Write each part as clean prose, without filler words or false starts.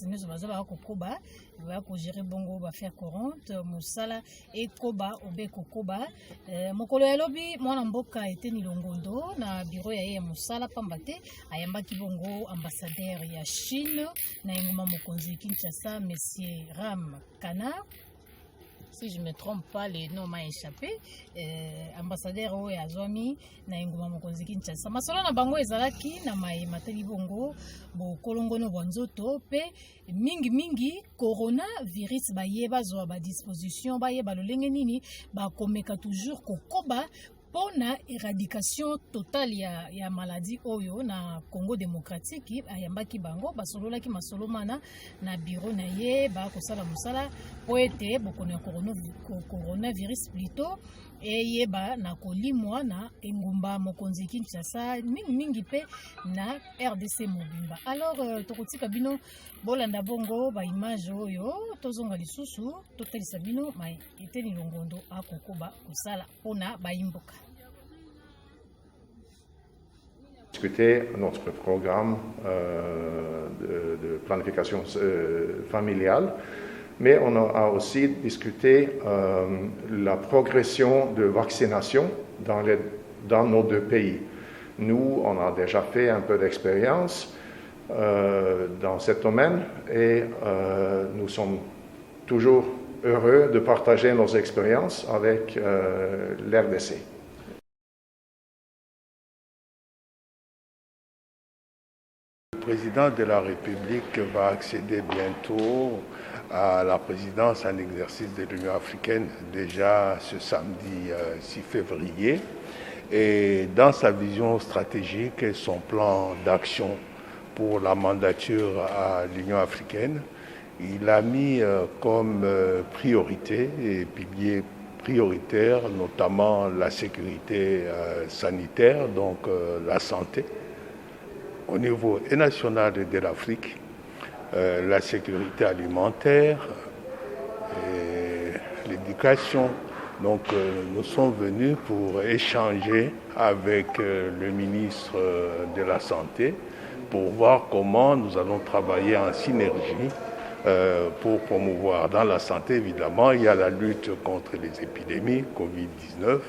baministre nous baza kokoba va ko gérer bongo ba faire courante musala et koba obeko koba mokolo ya lobi mwana mboka Eteni Longondo na bureau ya musala pambate ayambaki bongo ambassadeur ya Chine na ngoma mokonzi Kinshasa monsieur Ram Kana. Si je ne me trompe pas, le nom m'a échappé. Ambassadeur Owe Azwami na ngoma mokonzi Kinshasa. Masolo na bango ezalaki na mai mateli bongo bo kolongo no bonzoto pe mingi coronavirus ba yeba zo ba disposition ba yeba lolenge nini ba komeka toujours kokoba pona éradication totale ya maladie oyo na Congo démocratique ayambaki bango basololaki masolo mana na bureau na ye ba kosala musala po ete bokona coronavirus plutôt eyeba na kolimwa na engumba mokonzi Kinshasa mingi pe na RDC mobimba. Alors tokotika bino bolanda bongo ba image oyo tozonga lisusu totalisa bino mai Eteni Longondo akokoba kosala pona baimboka. Discuter notre programme de planification familiale, mais on a aussi discuté la progression de vaccination dans nos deux pays. Nous, on a déjà fait un peu d'expérience dans ce domaine et nous sommes toujours heureux de partager nos expériences avec l'RDC. Le président de la République va accéder bientôt à la présidence en exercice de l'Union africaine, déjà ce samedi 6 février. Et dans sa vision stratégique et son plan d'action pour la mandature à l'Union africaine, il a mis comme priorité et pilier prioritaire notamment la sécurité sanitaire, donc la santé. Au niveau national de l'Afrique, la sécurité alimentaire, l'éducation. Donc nous sommes venus pour échanger avec le ministre de la Santé pour voir comment nous allons travailler en synergie pour promouvoir dans la santé. Évidemment, il y a la lutte contre les épidémies, Covid-19,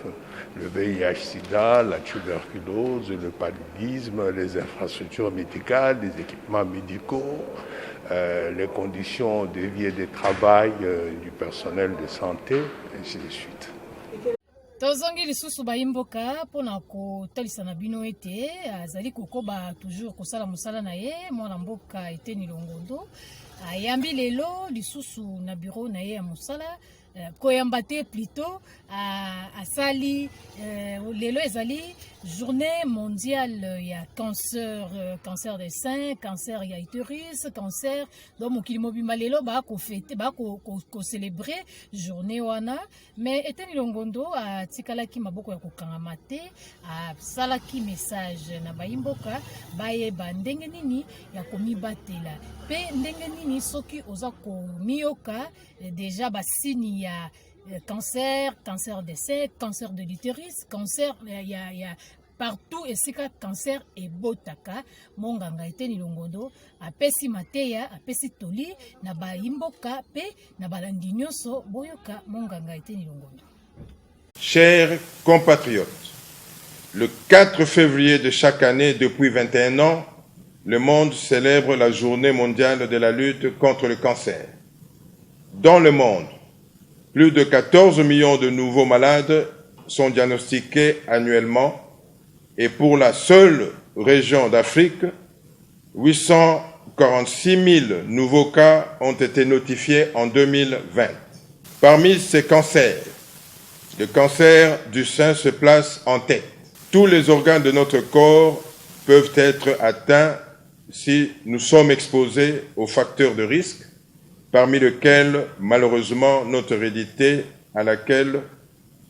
le VIH-Sida, la tuberculose, le paludisme, les infrastructures médicales, les équipements médicaux, les conditions de vie et de travail du personnel de santé, ainsi de suite. Tozongi lisusu baimboka pona kotalisa na bino ete azali kokoba toujours kosala musala na ye mwana mboka Eteni Longondo ayambi lelo lisusu na bureau na ye ya musala koyamba te plutôt asali lelo ezali journée mondiale ya cancer des seins, cancer ya utérus, cancer donc mokili mobimba lelo ba ko fêter ba ko célébrer journée wana mais Eteni Longondo atikalaki maboko ya kokangama te asalaki message na baimboka bayeba ndenge nini ya komibatela pe ndenge nini soki oza komiyoka déjà basini ya cancer des seins, cancer de l'utérus, cancer ya partout esika cancer ebotaka monganga Eteni Longondo apesi mateya apesi toli na baimboka pe na balandi nyonso boyoka monganga Eteni Longondo. Chers compatriotes, le 4 février de chaque année depuis 21 ans, le monde célèbre la journée mondiale de la lutte contre le cancer. Dans le monde, plus de 14 millions de nouveaux malades sont diagnostiqués annuellement et pour la seule région d'Afrique, 846 000 nouveaux cas ont été notifiés en 2020. Parmi ces cancers, le cancer du sein se place en tête. Tous les organes de notre corps peuvent être atteints si nous sommes exposés aux facteurs de risque, parmi lesquels, malheureusement, notre hérédité à laquelle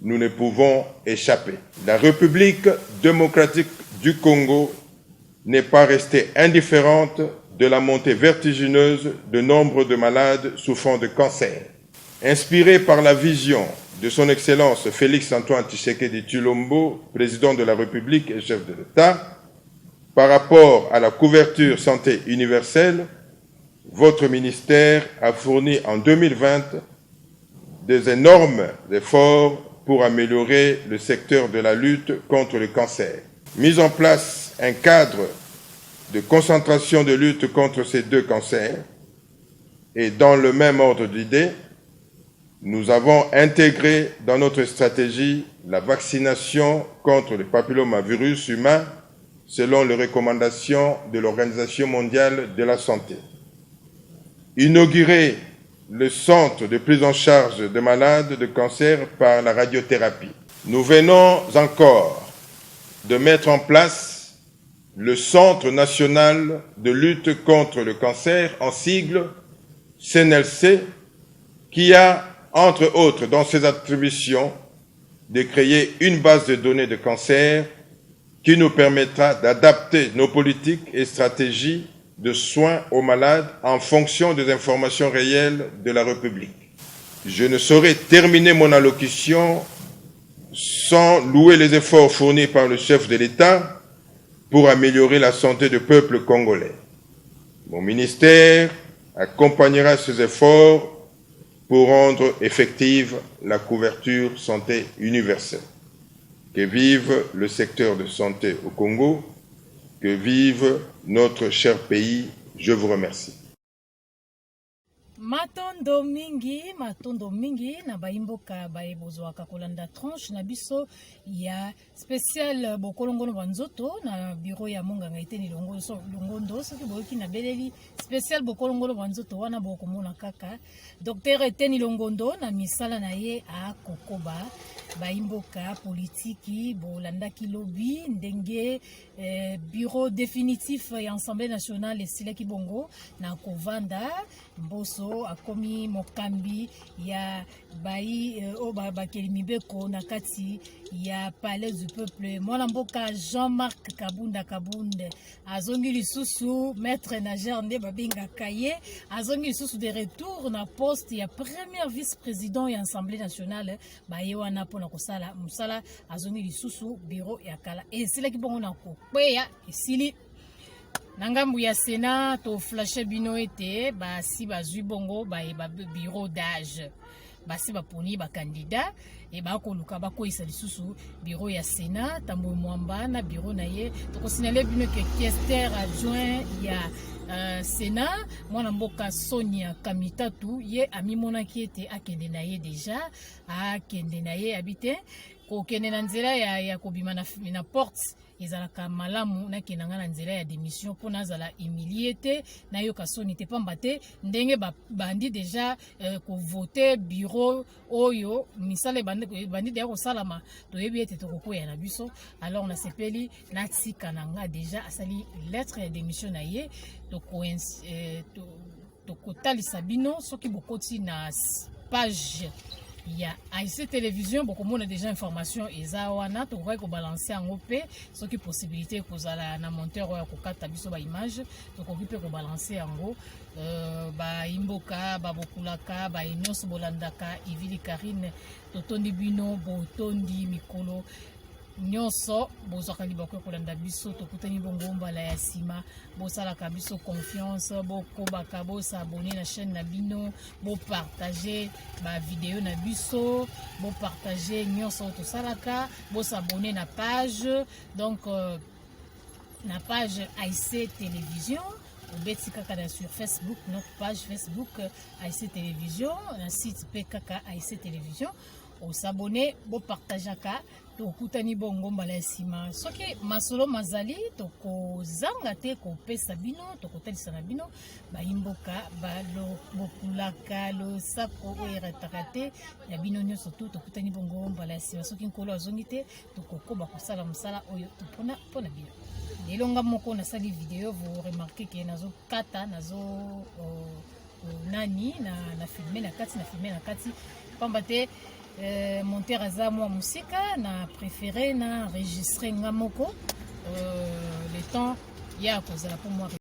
nous ne pouvons échapper. La République démocratique du Congo n'est pas restée indifférente de la montée vertigineuse de nombre de malades souffrant de cancer. Inspiré par la vision de son Excellence Félix-Antoine Tshisekedi Tshilombo, président de la République et chef de l'État, par rapport à la couverture santé universelle, votre ministère a fourni en 2020 des énormes efforts pour améliorer le secteur de la lutte contre le cancer. Mise en place un cadre de concentration de lutte contre ces deux cancers et dans le même ordre d'idées, nous avons intégré dans notre stratégie la vaccination contre le papillomavirus humain selon les recommandations de l'Organisation mondiale de la santé. Inaugurer le centre de prise en charge de malades de cancer par la radiothérapie. Nous venons encore de mettre en place le Centre national de lutte contre le cancer, en sigle CNLC, qui a, entre autres, dans ses attributions, de créer une base de données de cancer qui nous permettra d'adapter nos politiques et stratégies de soins aux malades en fonction des informations réelles de la République. Je ne saurais terminer mon allocution sans louer les efforts fournis par le chef de l'État pour améliorer la santé du peuple congolais. Mon ministère accompagnera ces efforts pour rendre effective la couverture santé universelle. Que vive le secteur de santé au Congo, que vive notre cher pays. Je vous remercie. Matondo mingi na baimboka baebozwaka kolanda tranche na biso ya spécial bokolongono banzoto na bureau ya monganga eteni longondo soki boyoki na beleli spécial bokolongono banzoto wana bokomona kaka docteur eteni longondo na misala na ye a kokoba baimboka politiki bolandaki lobi ndenge bureau définitif ya Assemblée nationale esilaki bongo na kovanda mboso akomi mokambi ya bakeli mibeko na kati ya palais du peuple mwana mboka Jean-Marc Kabunda azongi lisusu maître nageur nde babengaka ye azongi lisusu de retour na poste ya premier vice-président ya Assemblée nationale baye wana mpona kosala mosala azongi lisusu bureau ya kala esilaki bongo na kokweya esili na ngambu ya Sénat to flashe bino ete basi bazwi bongo bayeba bureau d'âge basi baponi bakandida e bakoluka bakoyisa lisusu bureau ya Sénat tambo mwamba na bureau na ye tokosinale bino ke questeur adjoint ya Sénat mwana mboka Sonia Kamitatu ye amimonaki ete akende na ye deja akende na ye habite kokende na nzela ya kobima na porte ezalaka malamu nakendanga na nzela ya démission mpona azala humilie te nayoka soni te pamba te ndenge bandi deja kovote bureau oyo misala bandi deja kosalama toyebi ete tokokwea na biso alors nasepeli natika na nga deja asali lettre ya démission na ye tokotalisa bino soki bokoti na page ya AIC télévision bokomona déjà information eza wana tokoki kobalanse yango mpe soki possibilité kozala na monteur oyo kokata biso ba image tokoki mpe kobalanse yango baimboka babokulaka banyonso bolandaka Ivili Karine totondi bino botondi mikolo nyonso bozwaka libako kolanda biso tokutani bongo mbala ya nsima bosalaka biso confiance bokobaka bosabone na chaîne na bino bopartage bavideo na biso bopartage nyonso tosalaka bosabone na page donc na page AIC télévision obeti kaka sur Facebook notre page Facebook AIC télévision na site PKK AIC télévision osabone bopartageaka tokutani bongo mbala ya nsima soki masolo mazali tokozanga te kopesa bino tokotalisa na bino baimboka bokulaka losako oyo eretaka te ya bino nyonso tu tokutani bongo mbala ya nsima soki nkolo azongi te tokokoba kosala mosala oyo mpona bino lelo nga moko nasali video vous remarquez ke nazokata nani na filme na kati pamba te monteur aza mwa musika na préféré na enregistrer nga moko le temps ya kozala pour moi